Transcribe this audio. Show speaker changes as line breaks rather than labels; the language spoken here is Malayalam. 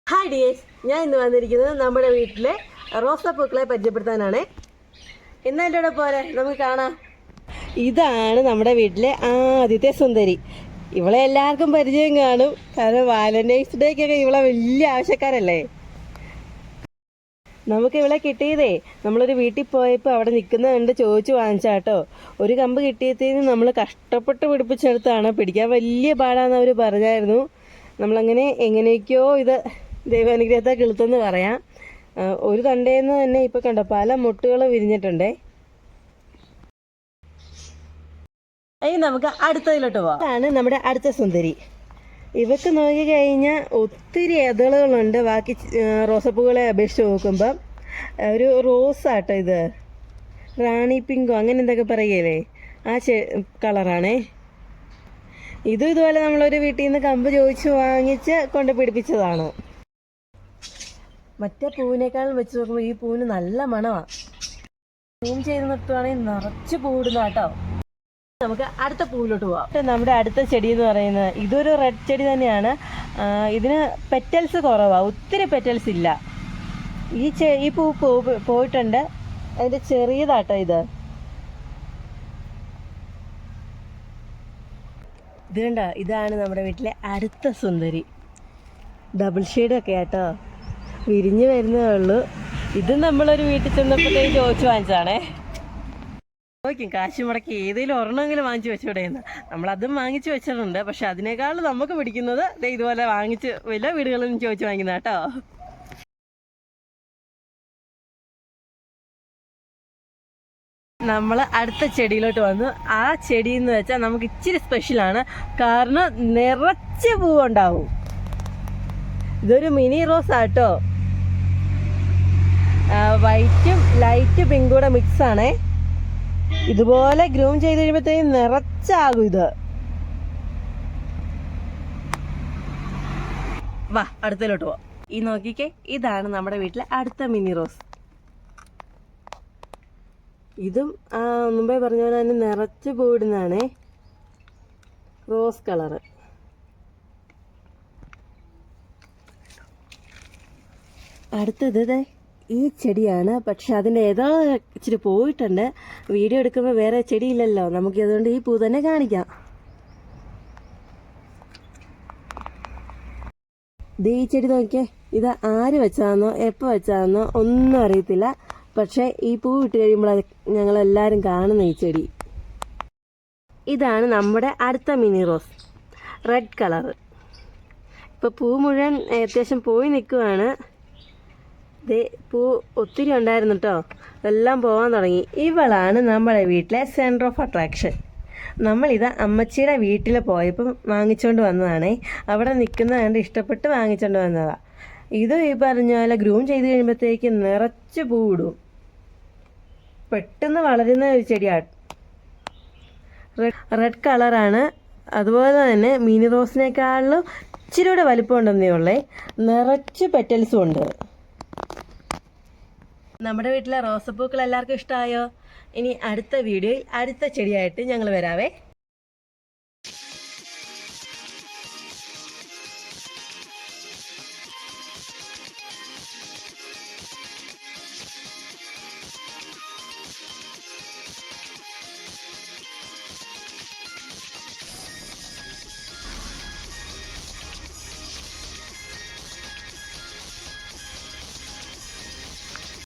ഹായ് ഡിയേഴ്സ്, ഞാൻ ഇന്ന് വന്നിരിക്കുന്നത് നമ്മുടെ വീട്ടിലെ റോസാപ്പൂക്കളെ പരിചയപ്പെടുത്താനാണ്. ഇന്ന് എൻ്റെ കൂടെ പോരെ, നമുക്ക് കാണാം. ഇതാണ് നമ്മുടെ വീട്ടിലെ ആദ്യത്തെ സുന്ദരി. ഇവളെ എല്ലാവർക്കും പരിചയം കാണും, കാരണം വാലന്റൈൻസ് ഡേക്കൊക്കെ ഇവളെ വലിയ ആവശ്യക്കാരല്ലേ. നമുക്ക് ഇവളെ കിട്ടിയതേ നമ്മളൊരു വീട്ടിൽ പോയപ്പോൾ അവിടെ നിൽക്കുന്ന കണ്ട് ചോദിച്ചു വാങ്ങിച്ചാട്ടോ. ഒരു കമ്പ് കിട്ടിയതിന് നമ്മൾ കഷ്ടപ്പെട്ട് പിടിപ്പിച്ചെടുത്താണ്. പിടിക്കാൻ വലിയ പാടാന്ന് അവർ പറഞ്ഞായിരുന്നു. നമ്മളങ്ങനെ എങ്ങനെയൊക്കെയോ ഇത് ദൈവാനുഗ്രഹത്തെ കിളുത്തെന്ന് പറയാം. ഒരു തണ്ടേന്ന് തന്നെ ഇപ്പം കണ്ടോ പല മുട്ടുകൾ വിരിഞ്ഞിട്ടുണ്ടേ. ഇനി നമുക്ക് അടുത്തതിലോട്ട് പോകാം. ഇതാണ് നമ്മുടെ അടുത്ത സുന്ദരി. ഇവക്ക് നോക്കിക്കഴിഞ്ഞാൽ ഒത്തിരി എതളുകളുണ്ട് ബാക്കി റോസപ്പൂക്കളെ അപേക്ഷിച്ച് നോക്കുമ്പം. ഒരു റോസാട്ടോ ഇത്, റാണി പിങ്കോ അങ്ങനെ എന്തൊക്കെ പറയല്ലേ, ആ കളറാണേ. ഇതുപോലെ നമ്മളൊരു വീട്ടിൽ നിന്ന് കമ്പ് ചോദിച്ച് വാങ്ങിച്ച് കൊണ്ട് പിടിപ്പിച്ചതാണ്. മറ്റേ പൂവിനേക്കാളും വെച്ച് നോക്കുമ്പോൾ ഈ പൂവിന് നല്ല മണമാണ്. സൂം ചെയ്ത് നിർത്തുവാണെങ്കിൽ നിറച്ച് പൂവിടുന്ന കേട്ടോ. നമുക്ക് അടുത്ത പൂവിലോട്ട് പോവാം. നമ്മുടെ അടുത്ത ചെടി എന്ന് പറയുന്നത് ഇതൊരു റെഡ് ചെടി തന്നെയാണ്. ഇതിന് പെറ്റൽസ് കുറവാണ്, ഒത്തിരി പെറ്റൽസ് ഇല്ല. ഈ പൂ പോയിട്ടുണ്ട്, അതിൻ്റെ ചെറിയതാട്ടോ ഇത്. ഇത് കണ്ടോ, ഇതാണ് നമ്മുടെ വീട്ടിലെ അടുത്ത സുന്ദരി. ഡബിൾ ഷെയ്ഡൊക്കെ ആട്ടോ, വിരിഞ്ഞ് വരുന്നേ ഉള്ളൂ. ഇത് നമ്മളൊരു വീട്ടിൽ ചെന്നപ്പോഴത്തേക്ക് ചോദിച്ചു വാങ്ങിച്ചതാണേ. നോക്കും കാശ് മുടക്കി ഏതെങ്കിലും ഒരെണ്ണമെങ്കിലും വാങ്ങിച്ചു വെച്ചുകൂടെയെന്ന്. നമ്മളതും വാങ്ങിച്ചു വെച്ചിട്ടുണ്ട്. പക്ഷെ അതിനേക്കാൾ നമുക്ക് പിടിക്കുന്നത് ഇതുപോലെ വാങ്ങിച്ച് വല്ല വീടുകളിലും ചോദിച്ചു വാങ്ങിക്കുന്ന കേട്ടോ. നമ്മൾ അടുത്ത ചെടിയിലോട്ട് വന്നു. ആ ചെടി എന്ന് വെച്ചാൽ നമുക്ക് ഇച്ചിരി സ്പെഷ്യലാണ്, കാരണം നിറച്ച് പൂവുണ്ടാവും. ഇതൊരു മിനി റോസ് ആട്ടോ, വൈറ്റും ലൈറ്റ് പിങ്കും കൂടെ മിക്സ് ആണേ. ഇതുപോലെ ഗ്രൂം ചെയ്ത് കഴിയുമ്പോഴത്തേക്കും നിറച്ചാകും ഇത്. വാ അടുത്തതിലോട്ട് പോവാം. ഈ നോക്കിക്കേ, ഇതാണ് നമ്മുടെ വീട്ടിലെ അടുത്ത മിനി റോസ്. ഇതും മുമ്പേ പറഞ്ഞ പോലെ തന്നെ നിറച്ച് പൂവിടുന്നതാണേ, റോസ് കളറ്. അടുത്തത് ഈ ചെടിയാണ്. പക്ഷെ അതിൻ്റെ ഏതോ ഇച്ചിരി പോയിട്ടുണ്ട്. വീഡിയോ എടുക്കുമ്പോൾ വേറെ ചെടിയില്ലല്ലോ, നമുക്ക് അതുകൊണ്ട് ഈ പൂ തന്നെ കാണിക്കാം. ഈ ചെടി നോക്കിയേ, ഇത് ആര് വെച്ചാന്നോ എപ്പോൾ വെച്ചാന്നോ ഒന്നും അറിയത്തില്ല. പക്ഷെ ഈ പൂ ഇട്ട് കഴിയുമ്പോൾ ഞങ്ങളെല്ലാവരും കാണുന്ന ഈ ചെടി. ഇതാണ് നമ്മുടെ അടുത്ത മിനി റോസ്, റെഡ് കളറ്. ഇപ്പോൾ പൂ മുഴുവൻ അത്യാവശ്യം പോയി നിൽക്കുവാണ്. പൂ ഒത്തിരി ഉണ്ടായിരുന്നു കേട്ടോ, എല്ലാം പോകാൻ തുടങ്ങി. ഇവളാണ് നമ്മുടെ വീട്ടിലെ സെൻറ്റർ ഓഫ് അട്രാക്ഷൻ. നമ്മളിത് അമ്മച്ചിയുടെ വീട്ടിൽ പോയപ്പം വാങ്ങിച്ചുകൊണ്ട് വന്നതാണേ. അവിടെ നിൽക്കുന്നത് കണ്ട് ഇഷ്ടപ്പെട്ട് വാങ്ങിച്ചുകൊണ്ട് വന്നതാണ്. ഇത് ഈ പറഞ്ഞ പോലെ ഗ്രൂം ചെയ്ത് കഴിയുമ്പോഴത്തേക്ക് നിറച്ച് പൂവിടും, പെട്ടെന്ന് വളരുന്ന ഒരു ചെടിയാണ്. റെഡ് കളറാണ്. അതുപോലെ തന്നെ മിനി റോസിനേക്കാളും ഇച്ചിരി കൂടെ വലിപ്പം ഉണ്ടെന്നേ ഉള്ളേ. നിറച്ച് പെറ്റൽസും ഉണ്ട്. നമ്മുടെ വീട്ടിലെ റോസപ്പൂക്കൾ എല്ലാവർക്കും ഇഷ്ടമായോ? ഇനി അടുത്ത വീഡിയോയിൽ അടുത്ത ചെടിയായിട്ട് ഞങ്ങൾ വരാവേ.